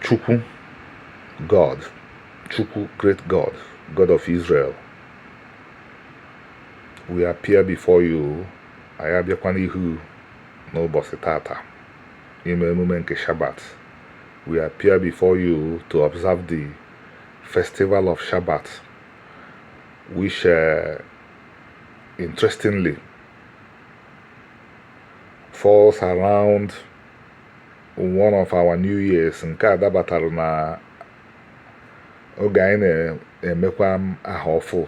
Chukwu, God, Chukwu, great God, God of Israel, we appear before you. Anyị abịakwa n'ihu n'ụbọchị tata ime emume nke Shabbat. We appear before you to observe the festival of Shabbat, which interestingly falls around one of our New Years. Nke a dabatara na oge anyị na-emekwa aha ọfụ.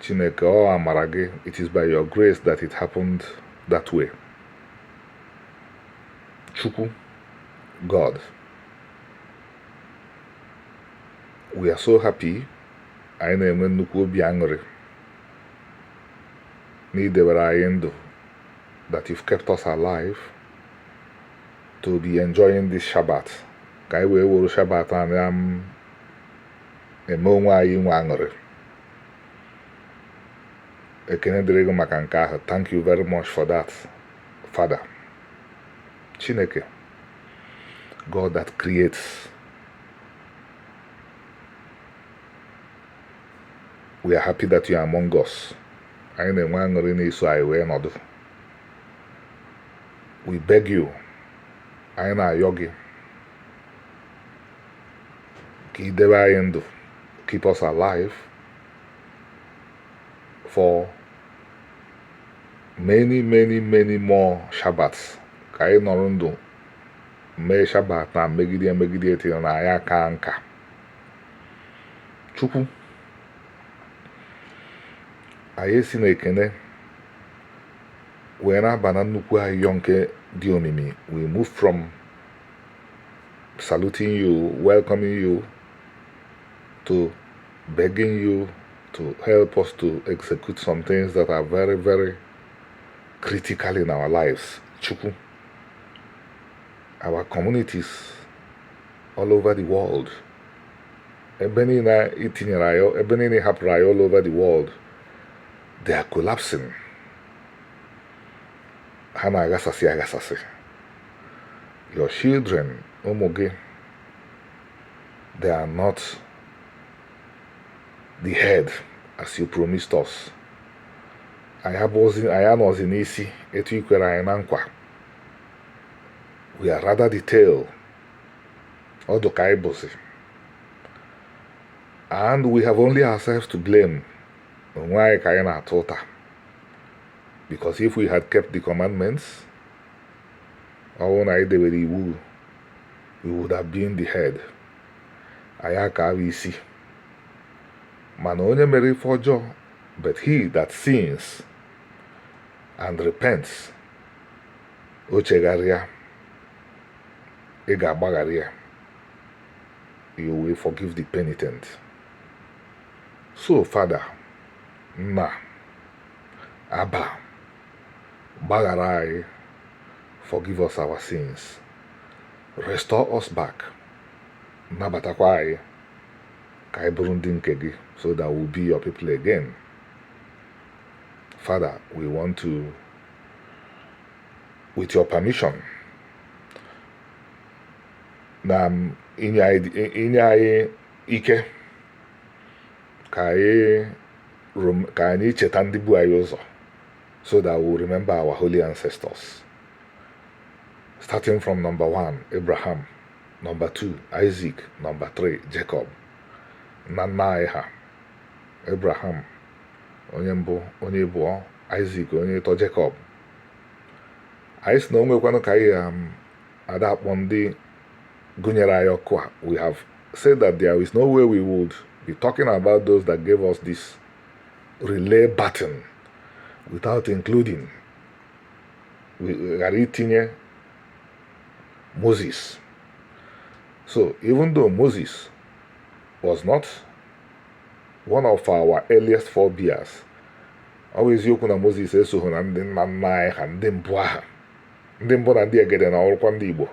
Chineke, ọ amara gị, it is by your grace that it happened that way. Chukwu, God, we are so happy. Anyị na-enwe nnukwu obi aṅụrị na idebere anyị ndụ, that you've kept us alive to be enjoying this Shabbat. Ka anyị wee were Shabbat a na-eme onwe anyị nwe aṅụrị. Ekene dịrị gị maka nke ahụ. Thank you very much for that, Father. Chineke, God that creates, we are happy that you are among us. Anyị na-enwe aṅụrị na-eso anyị wee nọdụ. We beg you, anyị na-ayọ gị ka ị debe anyị ndụ, keep us alive for many more Shabbats. Ka anyị nọrọ ndụ mee Shabbat na megide etinye na anyị aka nka. Chukwu, anyị si na ekene wee na-aba na nnukwu ahịhịọ nke dị omimi. We move from saluting you, welcoming you, to begging you to help us to execute some things that are very critical in our lives. Chukwu, our communities all over the world, ebe niile itinyere anyị, ebe niile hapụrụ anyị all over the world, they are collapsing. Ha na-aghasasị. Your children, ụmụ gị, they are not the head as you promised us. Anyị anọzi n'isi etu i kwere anyị na nkwa. We are rather the tail. Ọdụ ka anyị bụzi. And we have only ourselves to blame. Onwe anyị ka anyị na-atụ ụta. Because if we had kept the commandments, ọ bụrụ na anyị debere iwu, we would have been the head. Anyị aka bụ isi. Mana onye mere ife ọjọọ, but he that sins and repents, o chegharịa, ị ga-agbaghara ya. You will forgive the penitent. So, Father, Nna, Abba, gbaghara anyị, forgive us our sins. Restore us back. Nabatakwa anyị ka anyị bụrụ ndị nke gị, so that we'll be your people again. Father, we want to, with your permission, na inye anyị ike ka anyị cheta ndị bu anyị ụzọ, so that we'll remember our holy ancestors. Starting from number 1, Abraham, number 2, Isaac, number 3, Jacob. Na nna anyị ha, Abraham onye mbụ, onye abụọ, Isaac onye ịtọ, Jacob. Anyị si na o nwekwanụ ka anyị ada akpọ ndị gụnyere anyị ọkụ a. We have said that there is no way we would be talking about those that gave us this relay baton without including, we ghara itinye Moses. So even though Moses was not one of our earliest forebears, ọ bụ eziokwu na Moses esoghị na ndị nna nna anyị ha, ndị mbụ aha, ndị mbụ na ndị egede na ọrụkwa ndị Igbo,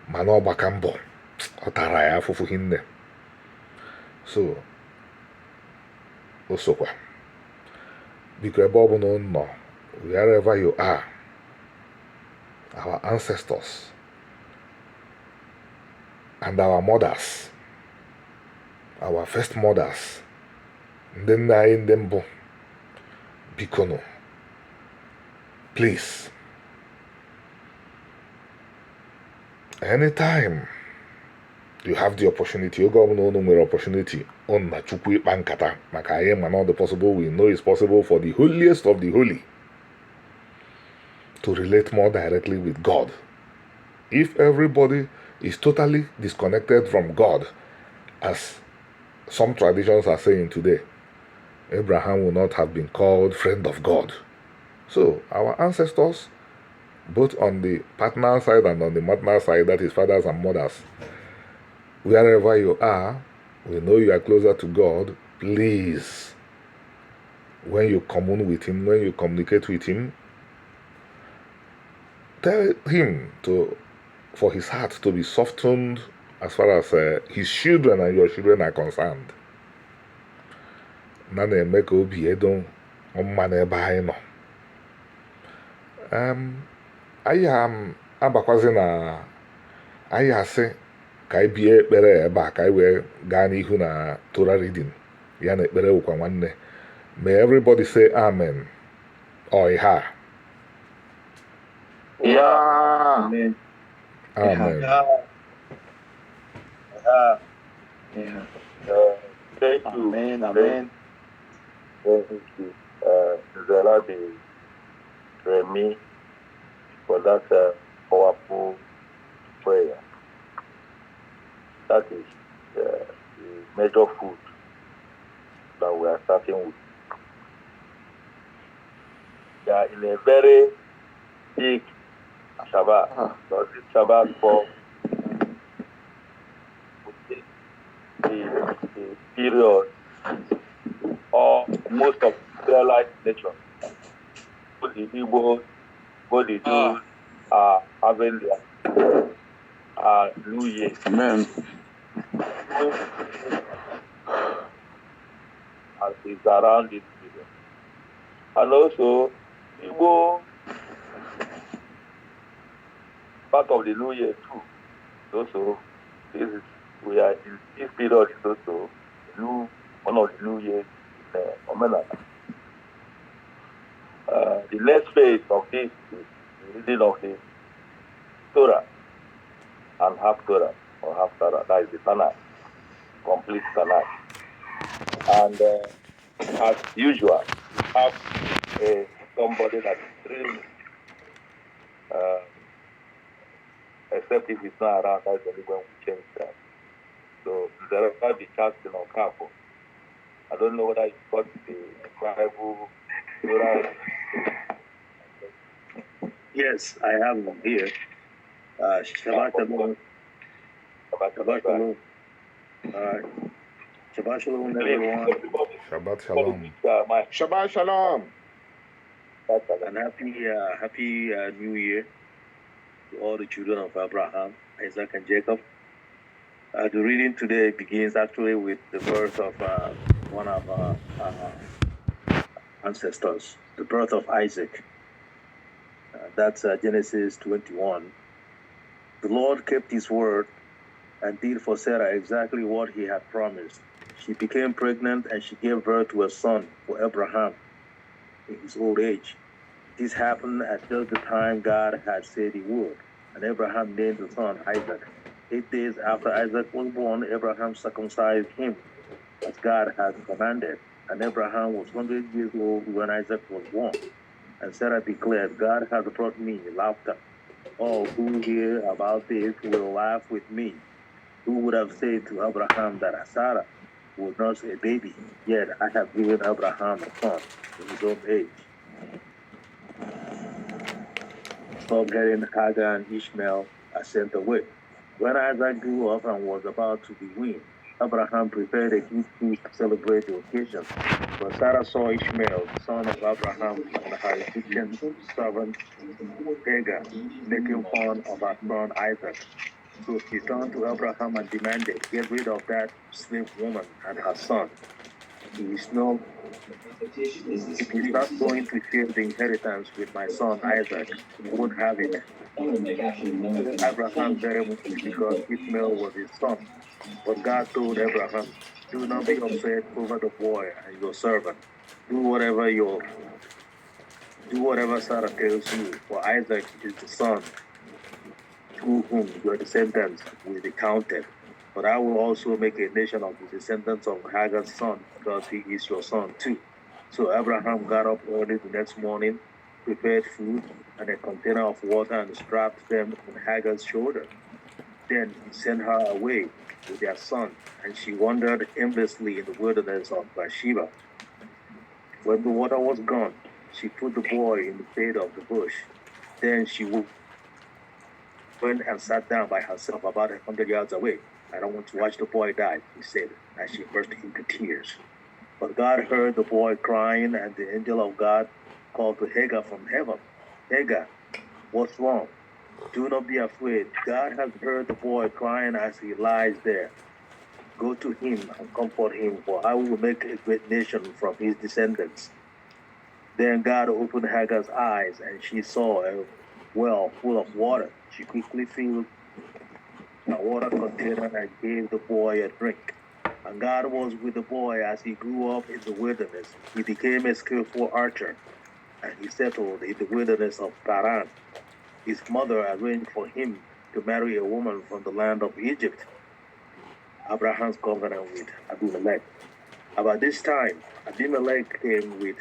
mana ọ gbaka mbọ, ọ tara ya afụfụ hinne. So o sokwa. Biko ebe ọ bụ na unu nọ, wherever you are, our ancestors, and our mothers, our first mothers, ndị nna anyị ndị mbụ, bikono, please, anytime you have the opportunity, oge ọbụla unu nwere opportunity, unu na Chukwu ịkpa nkata maka anyị ma not the possible, we know it's possible for the holiest of the holy to relate more directly with God. If everybody is totally disconnected from God, as some traditions are saying today, Abraham will not have been called friend of God. So our ancestors, both on the paternal side and on the maternal side, that is fathers and mothers, wherever you are, we know you are closer to God. Please, when you commune with Him, when you communicate with Him, tell Him for His heart to be softened as far as His children and your children are concerned. Na na-eme ka obi edo mma n'ebe anyị nọ. Anyị abakwazi na anyị asị ka anyị bie ekpere ebe a ka anyị wee gaa n'ihu na Torah reading ya na ekpere ụkwa nwanne. May everybody say amen or ha. Yeah. Amen. Amen. Thank you. Amen. Amen. Thank you, Zelabi, Remy, for that powerful prayer. That is the major food that we are starting with. We are in a very big Shabbat. So this Shabbat for the period or most of Israelite nations. Both the Igbo, both the Jews are having their New Year. Amen. As is around this period. And also, Igbo, part of the New Year too. Also, we are in this period is also one of the New Year's in Omenana. The next phase of this is the reading of the Torah and half Torah or half Torah. That is the Tanakh, complete Tanakh. And as usual, we have somebody that is really, except if it's not around, that's only when we change that. So there might be casting on careful. I don't know whether you got the Bible. Yes, I have one here. Shabbat Shalom. Shabbat Shalom. Shabbat Shalom, everyone. Shabbat Shalom. Shabbat Shalom. And happy New Year to all the children of Abraham, Isaac, and Jacob. The reading today begins actually with the birth of one of our ancestors, the birth of Isaac. That's Genesis 21. The Lord kept His word and did for Sarah exactly what He had promised. She became pregnant and she gave birth to a son for Abraham in his old age. This happened at just the time God had said He would, and Abraham named the son Isaac. 8 days after Isaac was born, Abraham circumcised him, as God had commanded. And Abraham was 100 years old when Isaac was born. And Sarah declared, God has brought me laughter. All who hear about this will laugh with me. Who would have said to Abraham that Sarah would nurse a baby? Yet I have given Abraham a son in his old age. Stop getting Hagar and Ishmael are sent away. When Isaac grew up and was about to be weaned, Abraham prepared a huge feast to celebrate the occasion. When Sarah saw Ishmael, the son of Abraham, and her Egyptian servant Hagar, making fun of her son Isaac, so she turned to Abraham and demanded, get rid of that slave woman and her son. He's not going to share the inheritance with my son Isaac. He won't have it. Abraham very much because Ishmael was his son. But God told Abraham, do not be upset over the boy and your servant. Do whatever Sarah tells you, for Isaac is the son through whom your descendants will be counted. But I will also make a nation of the descendants of Hagar's son, because he is your son too. So Abraham got up early the next morning, prepared food and a container of water, and strapped them on Hagar's shoulder. Then he sent her away with their son, and she wandered aimlessly in the wilderness of Beersheba. When the water was gone, she put the boy in the shade of the bush. Then she went and sat down by herself about 100 yards away. I don't want to watch the boy die, she said, as she burst into tears. But God heard the boy crying, and the angel of God called to Hagar from heaven, Hagar, what's wrong? Do not be afraid. God has heard the boy crying as he lies there. Go to him and comfort him, for I will make a great nation from his descendants. Then God opened Hagar's eyes, and she saw a well full of water. She quickly filled a water container and gave the boy a drink. And God was with the boy as he grew up in the wilderness. He became a skillful archer, and he settled in the wilderness of Paran. His mother arranged for him to marry a woman from the land of Egypt. Abraham's covenant with Abimelech. About this time, Abimelech came with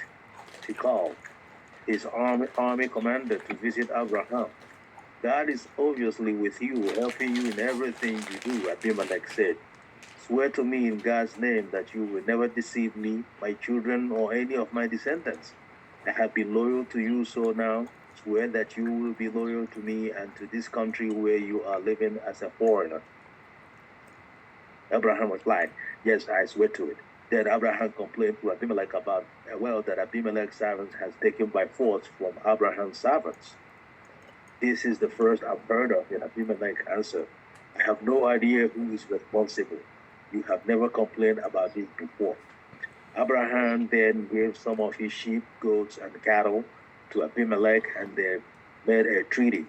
Phicol, his army commander, to visit Abraham. God is obviously with you, helping you in everything you do, Abimelech said. Swear to me in God's name that you will never deceive me, my children, or any of my descendants. I have been loyal to you, so now swear that you will be loyal to me and to this country where you are living as a foreigner. Abraham replied, yes, I swear to it. Then Abraham complained to Abimelech about a well that Abimelech's servants has taken by force from Abraham's servants. This is the first I've heard of it, Abimelech answered. I have no idea who is responsible. You have never complained about this before. Abraham then gave some of his sheep, goats, and cattle to Abimelech, and they made a treaty.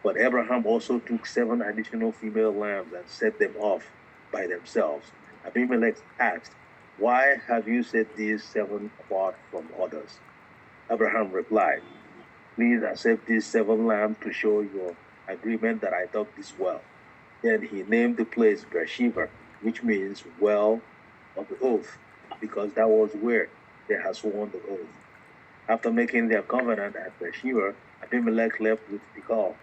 But Abraham also took 7 additional female lambs and set them off by themselves. Abimelech asked, why have you set these 7 apart from others? Abraham replied, please accept these 7 lambs to show your agreement that I dug this well. Then he named the place Beersheba, which means well of the oath, because that was where they had sworn the oath. After making their covenant at Beersheba, Abimelech left with Phicol,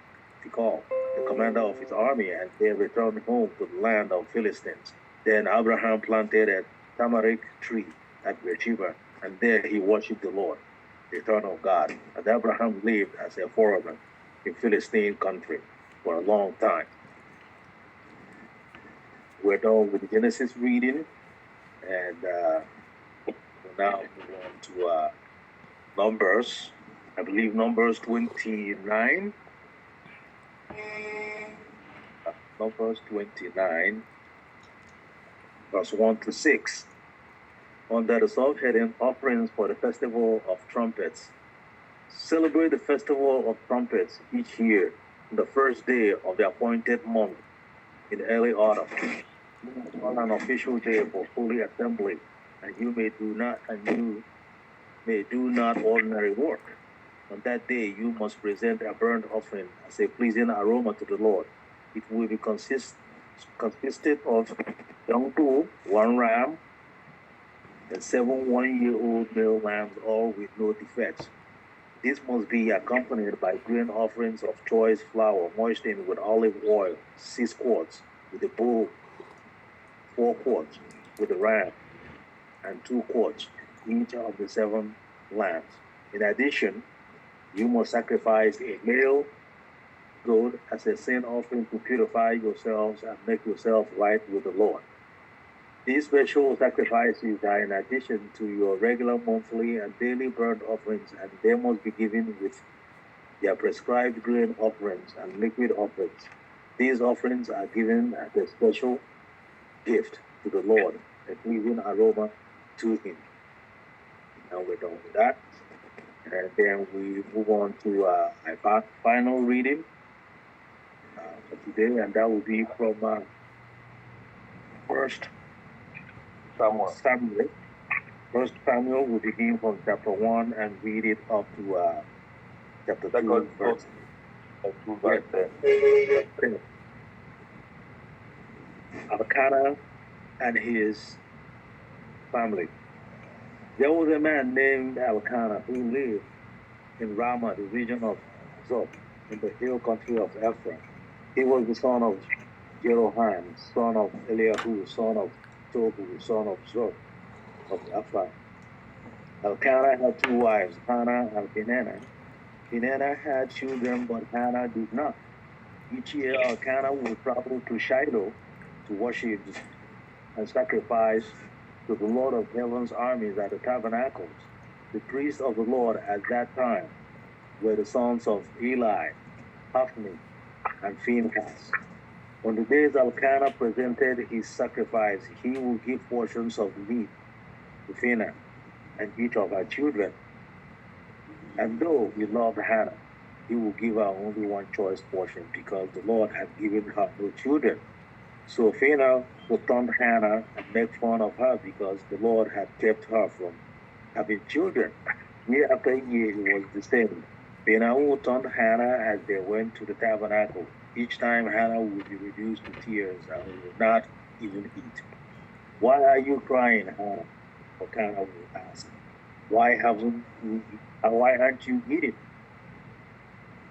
the commander of his army, and they returned home to the land of Philistines. Then Abraham planted a tamarisk tree at Beersheba, and there he worshipped the Lord, the eternal God. And Abraham lived as a foreigner in Philistine country for a long time. We're done with the Genesis reading, and we'll now move on to Numbers. I believe Numbers 29. Numbers 29, verse 1 to 6. Under the subheading Offerings for the Festival of Trumpets. Celebrate the Festival of Trumpets each year, on the first day of the appointed month in early autumn. On an official day for holy assembly, and you may do not ordinary work. On that day you must present a burnt offering as a pleasing aroma to the Lord. It will be consisted of young bull, 1 ram, and 7 one-year-old male lambs, all with no defects. This must be accompanied by grain offerings of choice flour moistened with olive oil, 6 quarts, with the bull, 4 quarts, with the ram, and 2 quarts, each of the 7 lambs. In addition, you must sacrifice a male goat as a sin offering to purify yourselves and make yourselves right with the Lord. These special sacrifices are in addition to your regular monthly and daily burnt offerings, and they must be given with their prescribed grain offerings and liquid offerings. These offerings are given as a special gift to the Lord, a pleasing aroma to him. Now we're done with that. And then we move on to our final reading for today, and that will be from First Samuel. Samuel. First Samuel will begin from chapter 1 and read it up to chapter 2, verse 10. Elkanah and his family. There was a man named Elkanah who lived in Ramah, the region of Zobh, in the hill country of Ephraim. He was the son of Jeroham, son of Eliahu, son of Tobu, son of Zobh of Ephraim. Elkanah had two wives, Hannah and Peninnah. Peninnah had children, but Hannah did not. Each year, Elkanah would travel to Shiloh to worship and sacrifice to the Lord of Heaven's armies at the tabernacles. The priests of the Lord at that time were the sons of Eli, Hophni, and Phinehas. On the days Elkanah presented his sacrifice, he would give portions of meat to Phinehas and each of her children. And though he loved Hannah, he would give her only one choice portion because the Lord had given her no children. So Phinehas would taunt Hannah and make fun of her because the Lord had kept her from having children. Year after year, it was the same. Phinehas would taunt Hannah as they went to the tabernacle. Each time Hannah would be reduced to tears and would not even eat. "Why are you crying, Hannah?" Elkanah would ask. Why aren't you eating?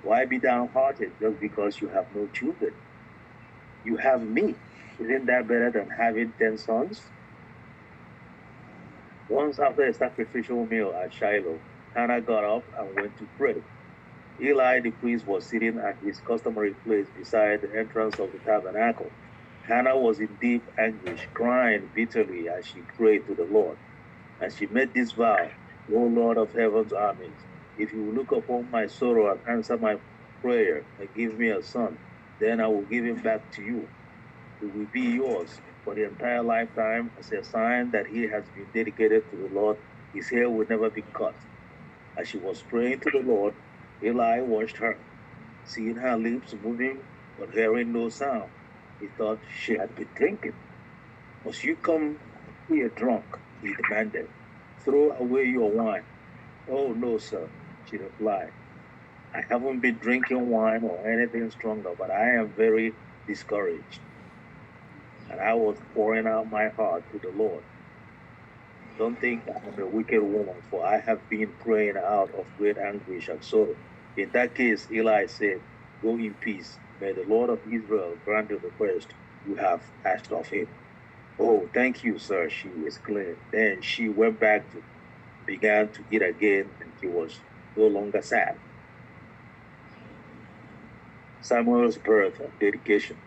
Why be downhearted just because you have no children? You have me. Isn't that better than having 10 sons? Once after a sacrificial meal at Shiloh, Hannah got up and went to pray. Eli the priest was sitting at his customary place beside the entrance of the tabernacle. Hannah was in deep anguish, crying bitterly as she prayed to the Lord. And she made this vow, "O Lord of heaven's armies, if you will look upon my sorrow and answer my prayer and give me a son, then I will give him back to you. It will be yours for the entire lifetime as a sign that he has been dedicated to the Lord. His hair will never be cut." As she was praying to the Lord, Eli watched her. Seeing her lips moving but hearing no sound, he thought she had been drinking. "Must you come here drunk?" he demanded. "Throw away your wine." "Oh, no, sir," she replied. "I haven't been drinking wine or anything stronger, but I am very discouraged. And I was pouring out my heart to the Lord. Don't think I'm a wicked woman, for I have been praying out of great anguish and sorrow." In that case, Eli said, "Go in peace. May the Lord of Israel grant the request you have asked of him." "Oh, thank you, sir," she exclaimed. Then she went back to began to eat again, and she was no longer sad. Samuel's birth and dedication.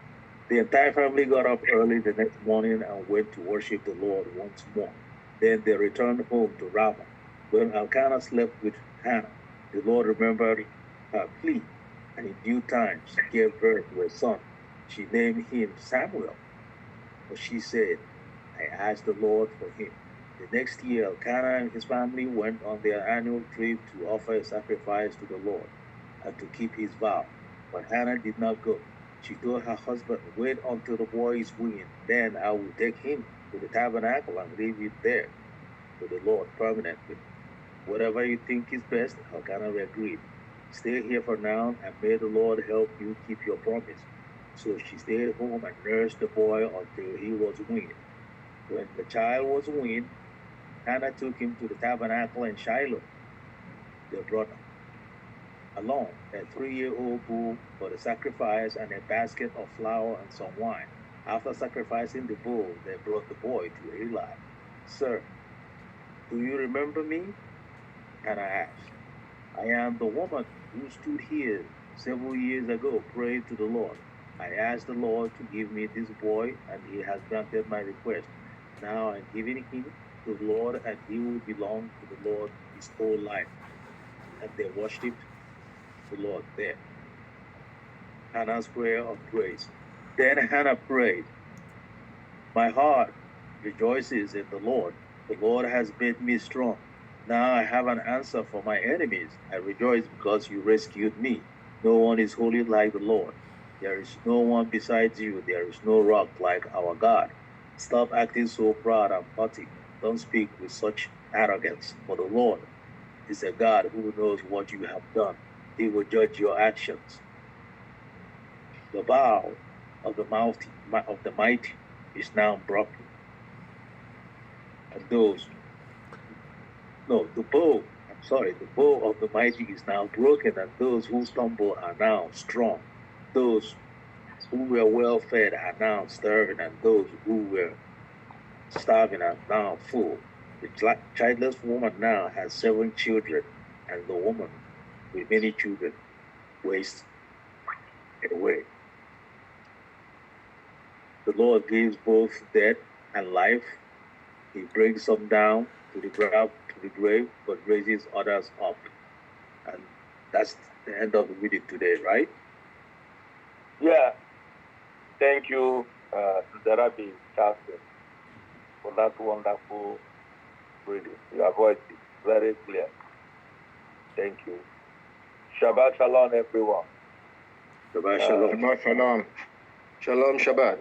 The entire family got up early the next morning and went to worship the Lord once more. Then they returned home to Ramah. When Elkanah slept with Hannah, the Lord remembered her plea, and in due time she gave birth to a son. She named him Samuel, for she said, "I asked the Lord for him." The next year, Elkanah and his family went on their annual trip to offer a sacrifice to the Lord and to keep his vow. But Hannah did not go. She told her husband, "Wait until the boy is weaned, then I will take him to the tabernacle and leave him there to the Lord permanently." "Whatever you think is best," Elkanah agreed. "Stay here for now, and may the Lord help you keep your promise." So she stayed home and nursed the boy until he was weaned. When the child was weaned, Hannah took him to the tabernacle in Shiloh. They brought along a 3-year-old bull for the sacrifice and a basket of flour and some wine. After sacrificing the bull, they brought the boy to Eli. "Sir, do you remember me?" Hannah asked. "I am the woman who stood here several years ago praying to the Lord. I asked the Lord to give me this boy, and he has granted my request. Now I'm giving him to the Lord, and he will belong to the Lord his whole life." And they worshipped the Lord there. Hannah's prayer of praise. Then Hannah prayed, "My heart rejoices in the Lord. The Lord has made me strong. Now I have an answer for my enemies. I rejoice because you rescued me. No one is holy like the Lord. There is no one besides you. There is no rock like our God. Stop acting so proud and haughty. Don't speak with such arrogance. For the Lord is a God who knows what you have done. He will judge your actions. The bow of the mighty is now broken. And the bow of the mighty is now broken, and those who stumble are now strong. Those who were well fed are now starving, and those who were starving are now full. The childless woman now has 7 children, and the woman with many children wastes away. The Lord gives both death and life. He brings some down to the grave, but raises others up. And that's the end of the reading today, right? Yeah. Thank you, Rabbi Charlton, for that wonderful reading. Your voice is very clear. Thank you. Shabbat Shalom, everyone. Shabbat Shalom. Shabbat Shalom. Shalom Shabbat.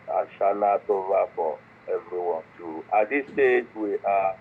And Shana Tova for everyone too. At this stage, we are